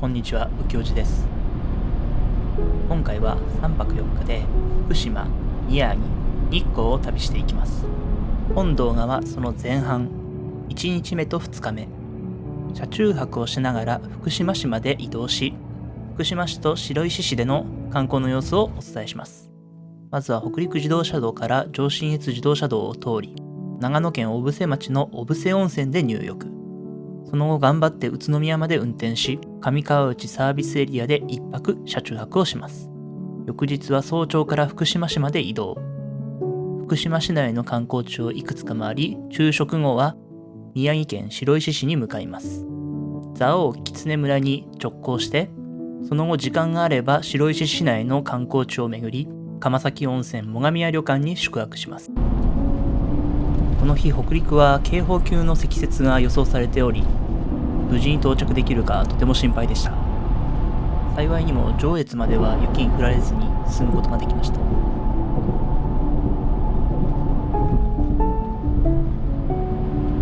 こんにちは、右京寺です。今回は3泊4日で福島、宮城、日光を旅していきます。本動画はその前半、1日目と2日目、車中泊をしながら福島市まで移動し、福島市と白石市での観光の様子をお伝えします。まずは北陸自動車道から上信越自動車道を通り、長野県小布施町の小布施温泉で入浴。その後頑張って宇都宮まで運転し、上川内サービスエリアで1泊車中泊をします。翌日は早朝から福島市まで移動。福島市内の観光地をいくつか回り、昼食後は宮城県白石市に向かいます。蔵王狐村に直行して、その後時間があれば白石市内の観光地を巡り、釜崎温泉最上屋旅館に宿泊します。この日北陸は警報級の積雪が予想されており、無事に到着できるかとても心配でした。幸いにも上越までは雪に降られずに進むことができました。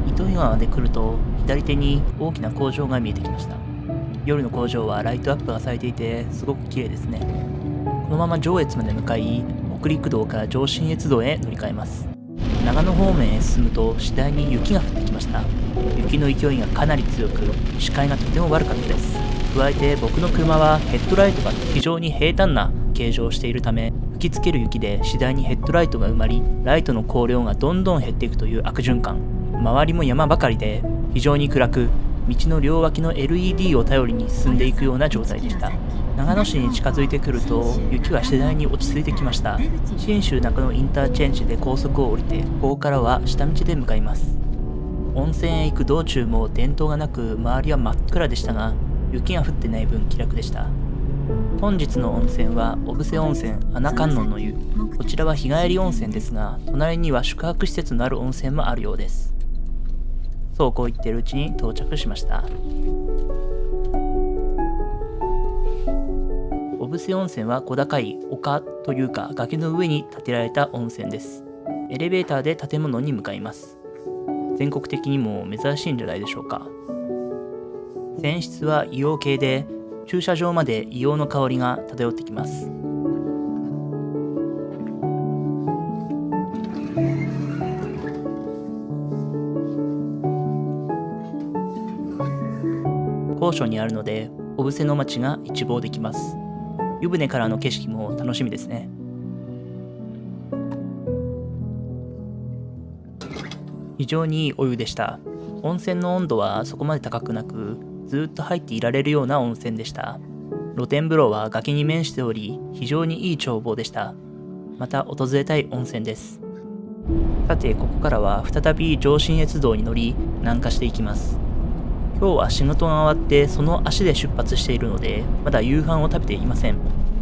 糸魚川で来ると左手に大きな工場が見えてきました。夜の工場はライトアップがされていてすごく綺麗ですね。このまま上越まで向かい、北陸道から上信越道へ乗り換えます。長野方面へ進むと次第に雪が降ってきました。雪の勢いがかなり強く、視界がとても悪かったです。加えて僕の車はヘッドライトが非常に平坦な形状をしているため、吹きつける雪で次第にヘッドライトが埋まり、ライトの光量がどんどん減っていくという悪循環。周りも山ばかりで非常に暗く、道の両脇の LED を頼りに進んでいくような状態でした。長野市に近づいてくると雪は次第に落ち着いてきました。信州中野インターチェンジで高速を降りて、ここからは下道で向かいます。温泉へ行く道中も電灯がなく、周りは真っ暗でしたが、雪が降ってない分気楽でした。本日の温泉は小布施温泉穴観音の湯。こちらは日帰り温泉ですが、隣には宿泊施設のある温泉もあるようです。そうこう言っているうちに到着しました。小布施温泉は小高い丘というか崖の上に建てられた温泉です。エレベーターで建物に向かいます。全国的にも珍しいんじゃないでしょうか。泉質は硫黄系で、駐車場まで硫黄の香りが漂ってきます。高所にあるので小布施の街が一望できます。湯船からの景色も楽しみですね。非常にいいお湯でした。温泉の温度はそこまで高くなく、ずっと入っていられるような温泉でした。露天風呂は崖に面しており、非常にいい眺望でした。また訪れたい温泉です。さて、ここからは再び上信越道に乗り南下していきます。今日は仕事が終わってその足で出発しているので、まだ夕飯を食べていません。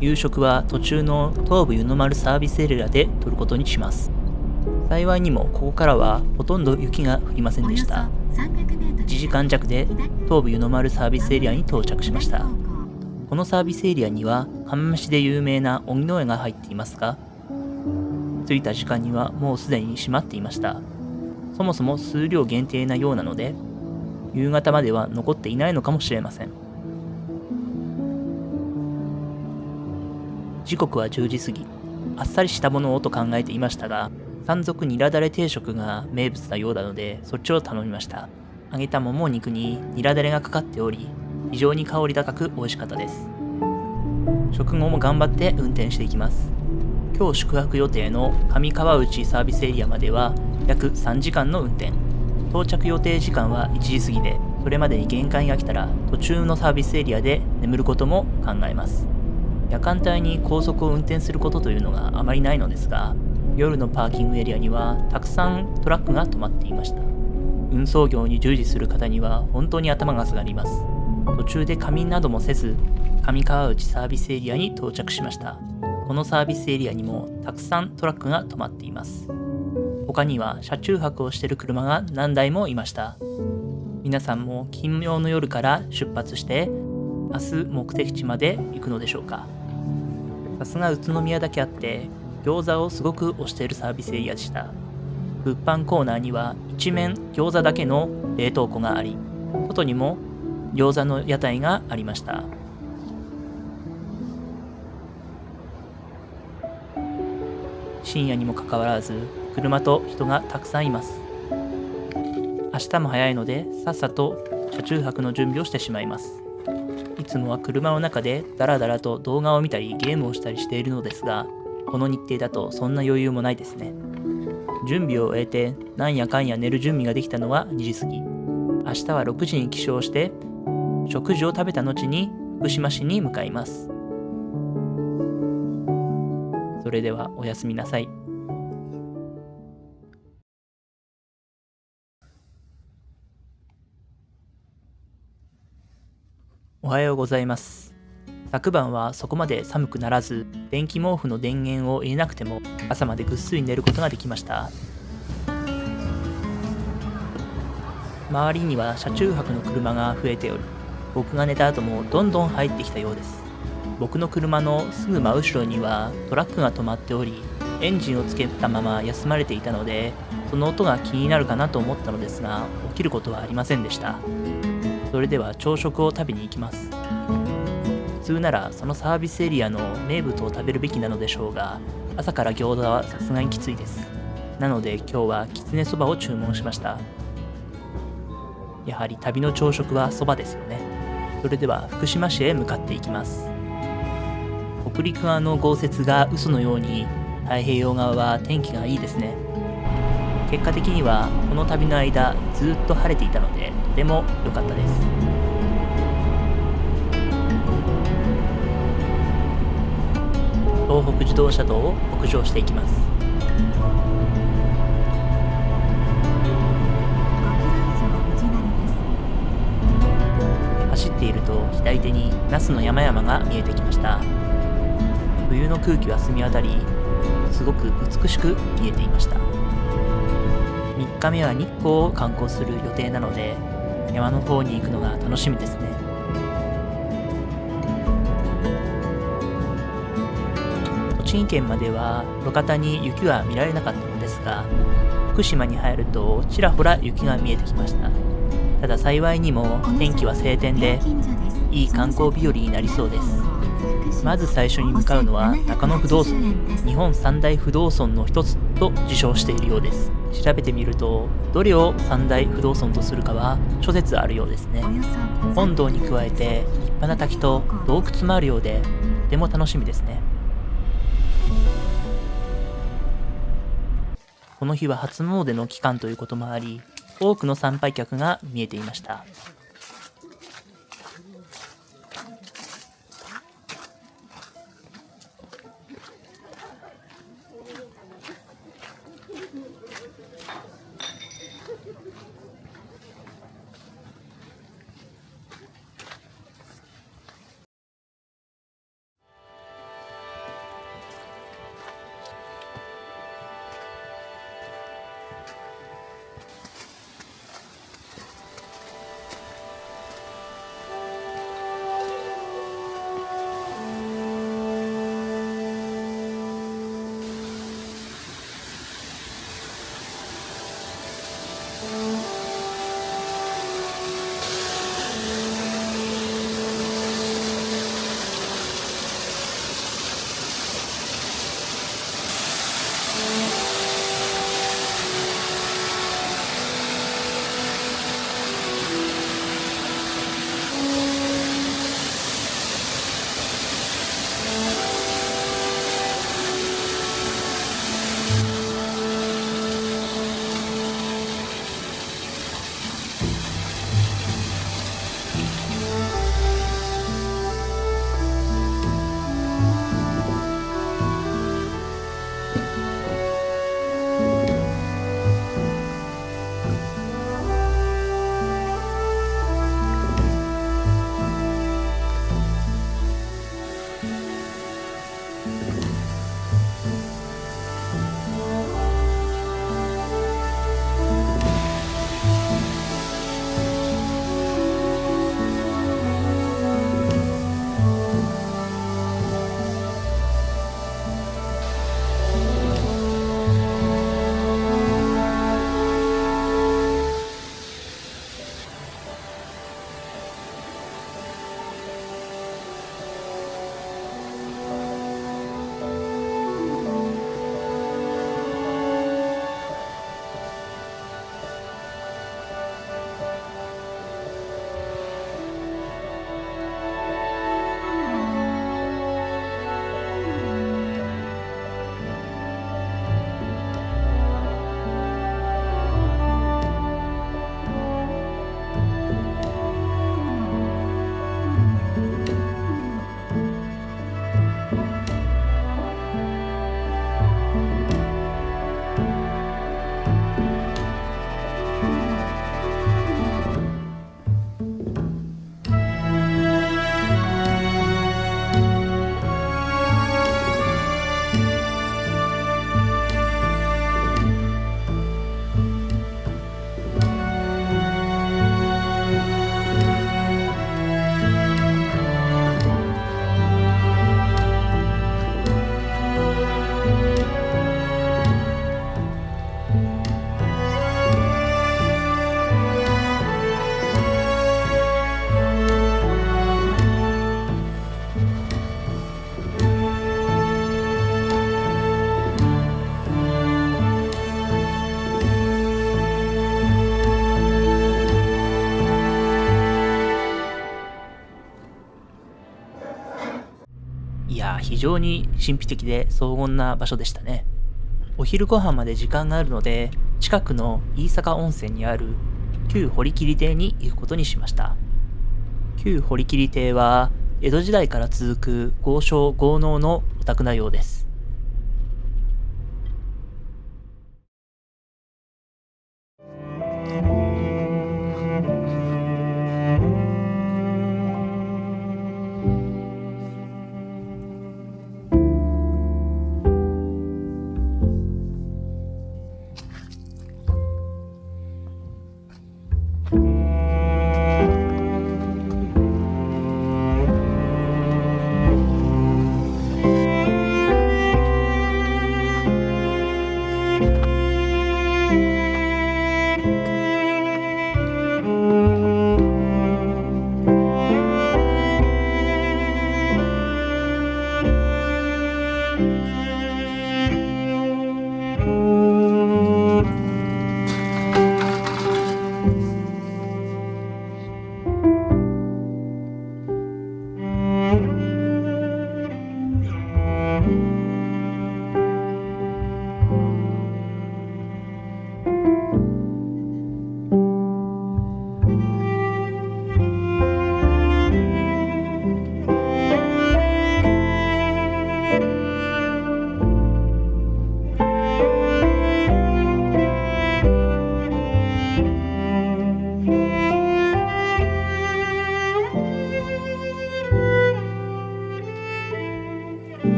夕食は途中の東武湯の丸サービスエリアで取ることにします。幸いにもここからはほとんど雪が降りませんでした。1時間弱で東武湯の丸サービスエリアに到着しました。このサービスエリアには釜飯で有名な荻野屋が入っていますが、着いた時間にはもうすでに閉まっていました。そもそも数量限定なようなので、夕方までは残っていないのかもしれません。時刻は10時過ぎ。あっさりしたものをと考えていましたが、山賊ニラだれ定食が名物なようなので、そっちを頼みました。揚げたもも肉にニラだれがかかっており、非常に香り高く美味しかったです。食後も頑張って運転していきます。今日宿泊予定の上川内サービスエリアまでは約3時間の運転。到着予定時間は1時過ぎで、それまでに限界が来たら途中のサービスエリアで眠ることも考えます。夜間帯に高速を運転することというのがあまりないのですが、夜のパーキングエリアにはたくさんトラックが止まっていました。運送業に従事する方には本当に頭が下がります。途中で仮眠などもせず、上川内サービスエリアに到着しました。このサービスエリアにもたくさんトラックが止まっています。他には車中泊をしている車が何台もいました。皆さんも金曜の夜から出発して明日目的地まで行くのでしょうか。さすが宇都宮だけあって餃子をすごく推しているサービスエリアでした。物販コーナーには一面餃子だけの冷凍庫があり、外にも餃子の屋台がありました。深夜にもかかわらず車と人がたくさんいます。明日も早いのでさっさと車中泊の準備をしてしまいます。いつもは車の中でダラダラと動画を見たりゲームをしたりしているのですが、この日程だとそんな余裕もないですね。準備を終えてなんやかんや寝る準備ができたのは2時過ぎ。明日は6時に起床して食事を食べた後に福島市に向かいます。それではおやすみなさい。おはようございます。昨晩はそこまで寒くならず、電気毛布の電源を入れなくても朝までぐっすり寝ることができました。周りには車中泊の車が増えており、僕が寝た後もどんどん入ってきたようです。僕の車のすぐ真後ろにはトラックが止まっており、エンジンをつけたまま休まれていたので、その音が気になるかなと思ったのですが、起きることはありませんでした。それでは朝食を食べに行きます。普通ならそのサービスエリアの名物を食べるべきなのでしょうが、朝から餃子はさすがにきついです。なので今日はきつねそばを注文しました。やはり旅の朝食はそばですよね。それでは福島市へ向かっていきます。北陸側の豪雪が嘘のように太平洋側は天気がいいですね。結果的にはこの旅の間ずっと晴れていたのでとても良かったです。東北自動車道を北上していきます。走っていると左手に那須の山々が見えてきました。冬の空気は澄み渡り、すごく美しく見えていました。3日目は日光を観光する予定なので、山の方に行くのが楽しみですね。栃木県までは路肩に雪は見られなかったのですが、福島に入るとちらほら雪が見えてきました。ただ幸いにも天気は晴天で、いい観光日和になりそうです。まず最初に向かうのは中野不動尊、日本三大不動尊の一つと自称しているようです。調べてみると、どれを三大不動尊とするかは諸説あるようですね。本堂に加えて立派な滝と洞窟もあるようで、とても楽しみですね。この日は初詣の期間ということもあり、多くの参拝客が見えていました。非常に神秘的で荘厳な場所でしたね。お昼ご飯まで時間があるので、近くの飯坂温泉にある旧堀切邸に行くことにしました。旧堀切邸は江戸時代から続く豪商豪農のお宅なようです。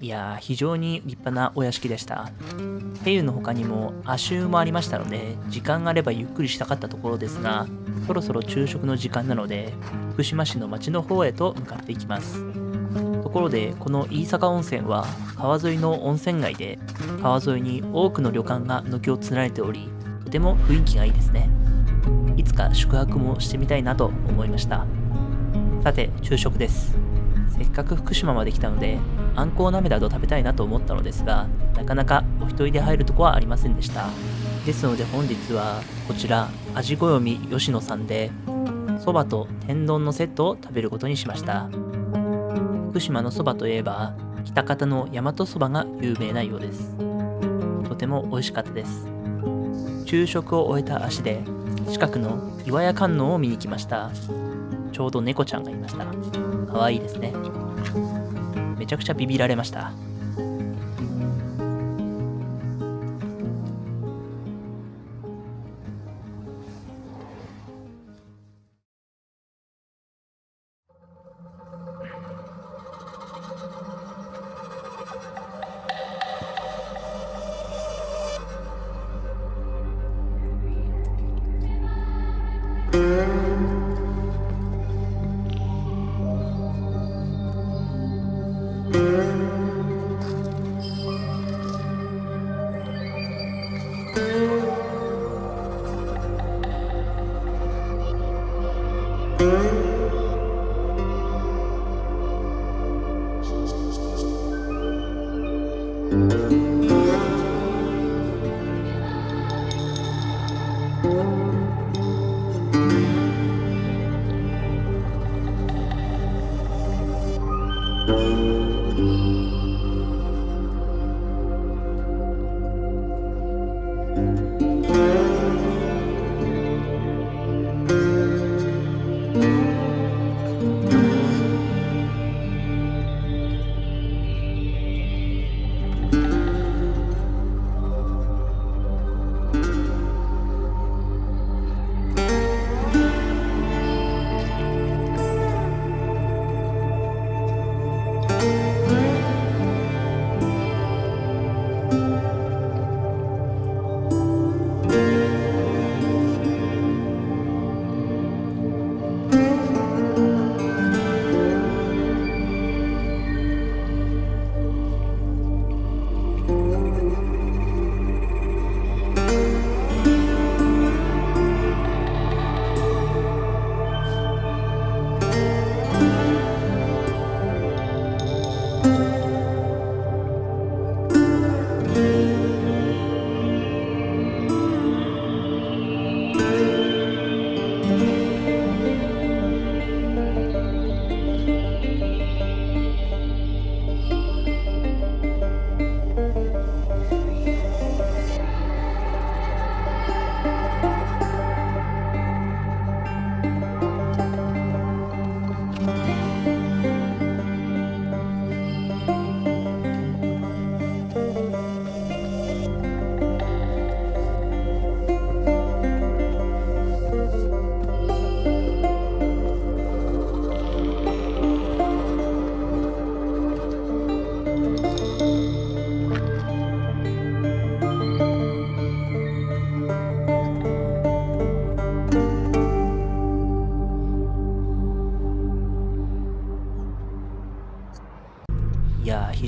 いやー、非常に立派なお屋敷でした。ヘユの他にも足湯もありましたので、時間があればゆっくりしたかったところですが、そろそろ昼食の時間なので、福島市の町の方へと向かっていきます。ところで、この飯坂温泉は川沿いの温泉街で、川沿いに多くの旅館が軒を連ねており、とても雰囲気がいいですね。いつか宿泊もしてみたいなと思いました。さて、昼食です。せっかく福島まで来たので、あんこう鍋など食べたいなと思ったのですが、なかなかお一人で入るとこはありませんでした。ですので本日はこちら味ごよみ吉野さんでそばと天丼のセットを食べることにしました。福島のそばといえば喜多方の大和そばが有名なようです。とても美味しかったです。昼食を終えた足で近くの岩屋観音を見に来ました。ちょうど猫ちゃんがいました。かわいいですね。めちゃくちゃビビられました。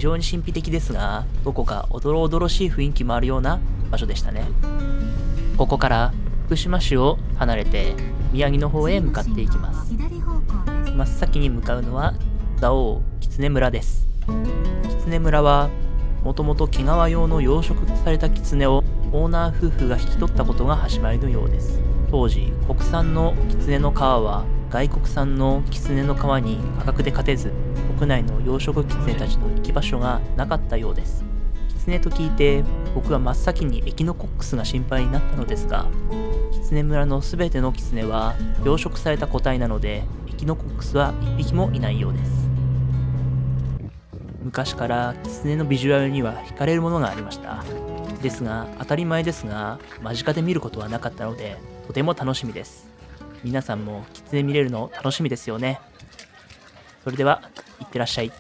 常に神秘的ですが、どこかおどろおどろしい雰囲気もあるような場所でしたね。ここから福島市を離れて宮城の方へ向かっていきます。真っ先に向かうのは蔵王狐村です。狐村はもともと毛皮用の養殖された狐をオーナー夫婦が引き取ったことが始まりのようです。当時国産の狐の皮は外国産の狐の皮に価格で勝てず、国内の養殖狐たちの行き場所がなかったようです。狐と聞いて僕は真っ先にエキノコックスが心配になったのですが、狐村のすべての狐は養殖された個体なのでエキノコックスは1匹もいないようです。昔から狐のビジュアルには惹かれるものがありました。ですが当たり前ですが間近で見ることはなかったのでとても楽しみです。皆さんも狐見れるの楽しみですよね。それではいってらっしゃい。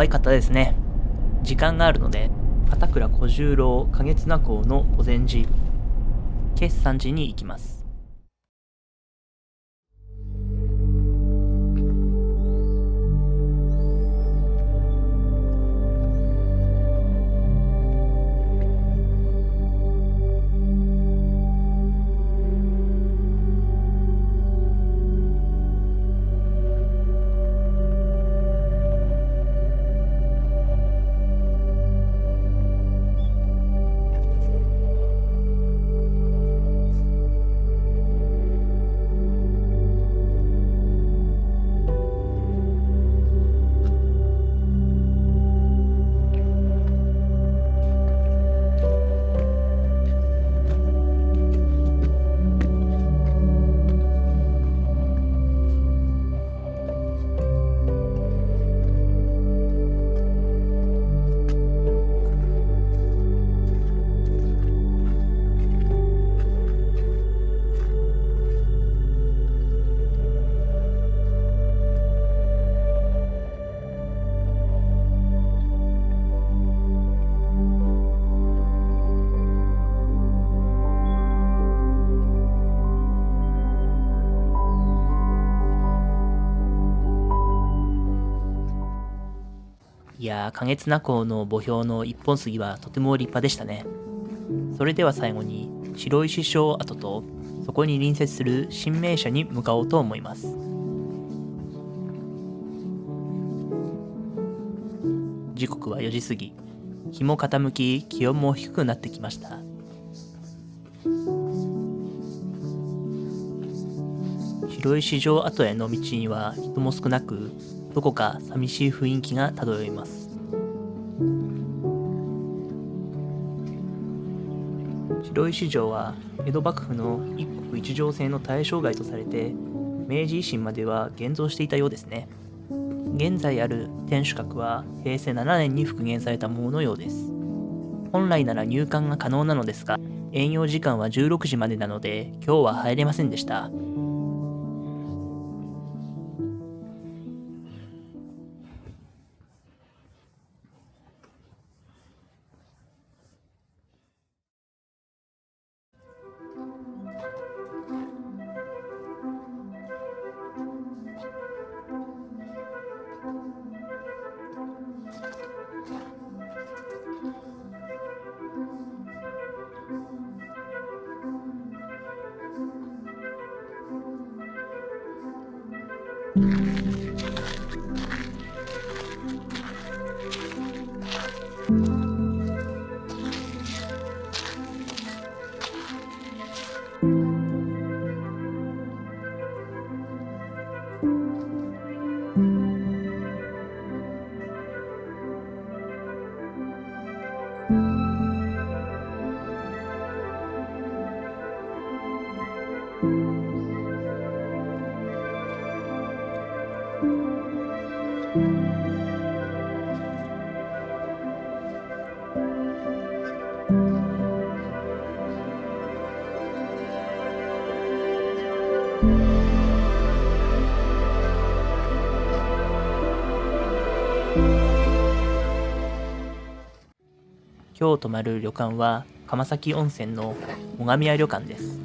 可愛かったですね。時間があるので、片倉小十郎花月名公のお禅寺、決算寺に行きます。いやー、花月名公の墓標の一本杉はとても立派でしたね。それでは最後に白石小跡とそこに隣接する神明社に向かおうと思います。時刻は4時過ぎ、日も傾き気温も低くなってきました。白石城跡への道には人も少なく、どこか寂しい雰囲気が漂います。白石城は江戸幕府の一国一城制の対象外とされて、明治維新までは現存していたようですね。現在ある天守閣は平成7年に復元されたもののようです。本来なら入館が可能なのですが、営業時間は16時までなので今日は入れませんでした。今日泊まる旅館は釜崎温泉の最上屋旅館です。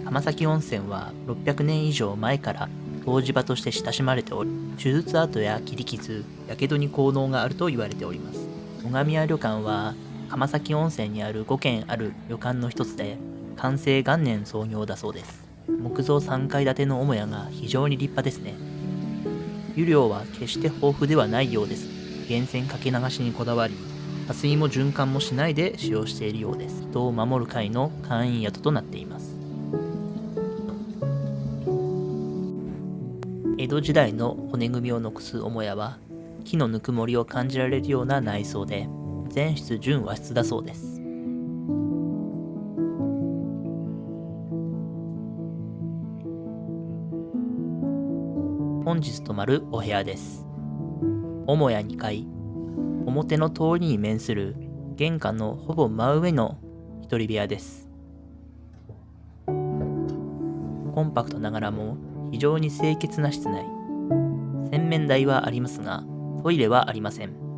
釜崎温泉は600年以上前から湯治場として親しまれており、手術跡や切り傷、やけどに効能があると言われております。最上屋旅館は釜崎温泉にある5軒ある旅館の一つで、寛政元年創業だそうです。木造3階建ての母屋が非常に立派ですね。湯量は決して豊富ではないようです。源泉かけ流しにこだわり、破水も循環もしないで使用しているようです。人を守る会の会員宿となっています。江戸時代の骨組みを残す母屋は、木のぬくもりを感じられるような内装で、全室純和室だそうです。本日泊まるお部屋です。母屋2階、表の通りに面する玄関のほぼ真上の一人部屋です。コンパクトながらも非常に清潔な室内。洗面台はありますが、トイレはありません。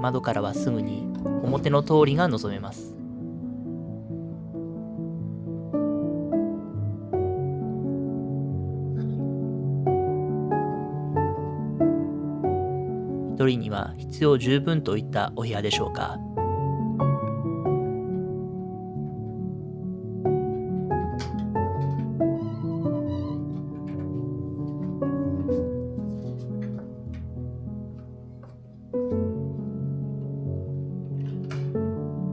窓からはすぐに表の通りが望めます。一人には必要十分といったお部屋でしょうか。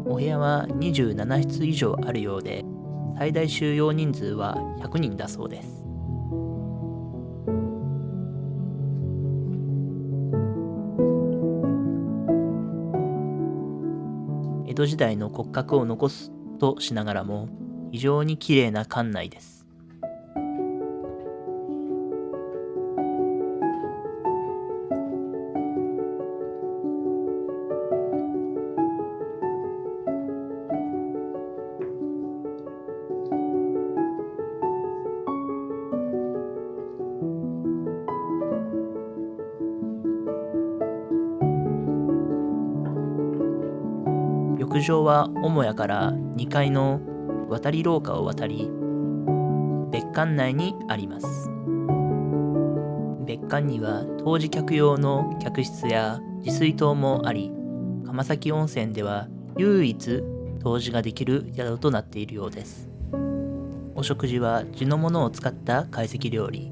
お部屋は27室以上あるようで、最大収容人数は100人だそうです。江戸時代の骨格を残すとしながらも、非常に綺麗な館内です。浴場は母屋から2階の渡り廊下を渡り、別館内にあります。別館には湯治客用の客室や自水筒もあり、釜崎温泉では唯一湯治ができる宿となっているようです。お食事は地のものを使った懐石料理。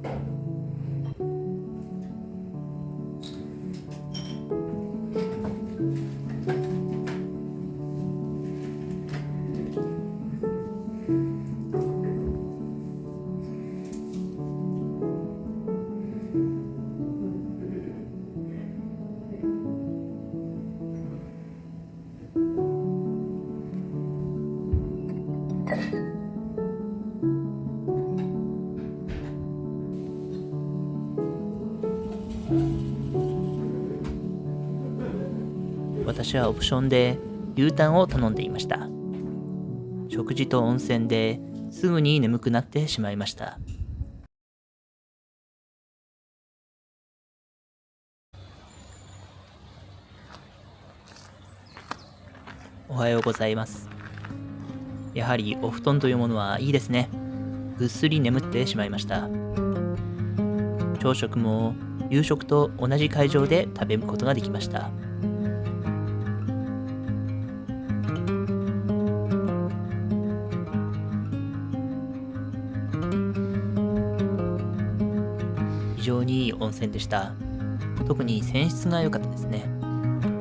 私はオプションで牛タンを頼んでいました。食事と温泉ですぐに眠くなってしまいました。おはようございます。やはりお布団というものはいいですね。ぐっすり眠ってしまいました。朝食も夕食と同じ会場で食べることができました。非常にいい温泉でした。特に泉質が良かったですね。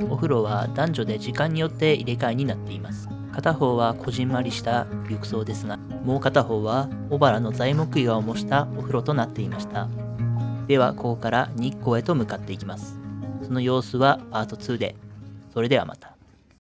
お風呂は男女で時間によって入れ替えになっています。片方はこじんまりした浴槽ですが、もう片方は小原の材木岩を模したお風呂となっていました。ではここから日光へと向かっていきます。その様子はパート2で。それではまた。